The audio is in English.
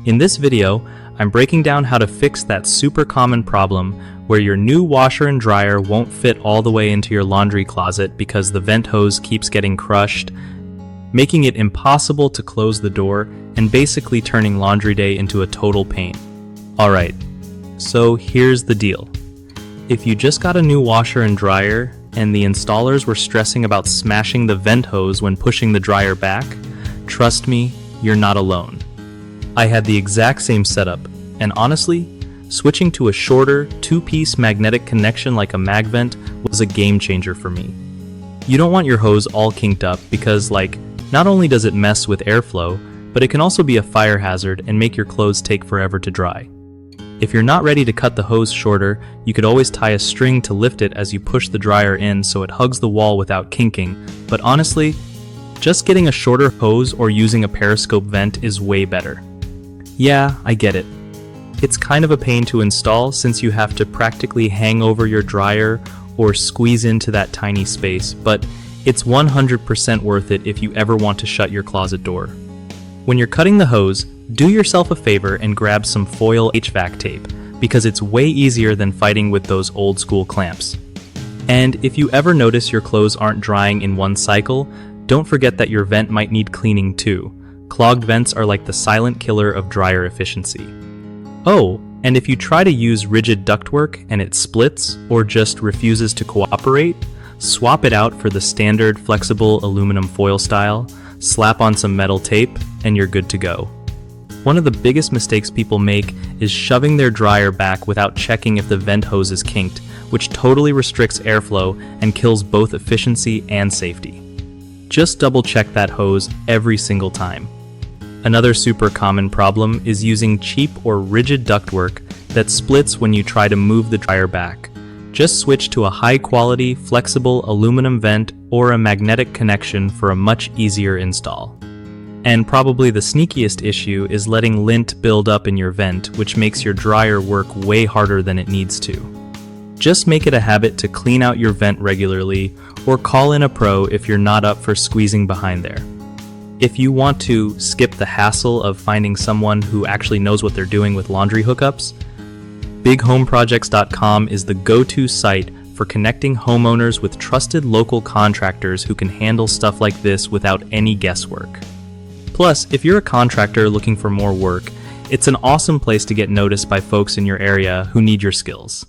In this video, I'm breaking down how to fix that super common problem where your new washer and dryer won't fit all the way into your laundry closet because the vent hose keeps getting crushed, making it impossible to close the door and basically turning laundry day into a total pain. Alright, so here's the deal. If you just got a new washer and dryer and the installers were stressing about smashing the vent hose when pushing the dryer back, trust me, you're not alone. I had the exact same setup, and honestly, switching to a shorter, two-piece magnetic connection like a MagVent was a game changer for me. You don't want your hose all kinked up because, not only does it mess with airflow, but it can also be a fire hazard and make your clothes take forever to dry. If you're not ready to cut the hose shorter, you could always tie a string to lift it as you push the dryer in so it hugs the wall without kinking, but honestly, just getting a shorter hose or using a periscope vent is way better. Yeah, I get it. It's kind of a pain to install since you have to practically hang over your dryer or squeeze into that tiny space, but it's 100% worth it if you ever want to shut your closet door. When you're cutting the hose, do yourself a favor and grab some foil HVAC tape because it's way easier than fighting with those old school clamps. And if you ever notice your clothes aren't drying in one cycle, don't forget that your vent might need cleaning too. Clogged vents are like the silent killer of dryer efficiency. Oh, and if you try to use rigid ductwork and it splits or just refuses to cooperate, swap it out for the standard flexible aluminum foil style, slap on some metal tape, and you're good to go. One of the biggest mistakes people make is shoving their dryer back without checking if the vent hose is kinked, which totally restricts airflow and kills both efficiency and safety. Just double check that hose every single time. Another super common problem is using cheap or rigid ductwork that splits when you try to move the dryer back. Just switch to a high-quality, flexible aluminum vent or a magnetic connection for a much easier install. And probably the sneakiest issue is letting lint build up in your vent, which makes your dryer work way harder than it needs to. Just make it a habit to clean out your vent regularly or call in a pro if you're not up for squeezing behind there. If you want to skip the hassle of finding someone who actually knows what they're doing with laundry hookups, bighomeprojects.com is the go-to site for connecting homeowners with trusted local contractors who can handle stuff like this without any guesswork. Plus, if you're a contractor looking for more work, it's an awesome place to get noticed by folks in your area who need your skills.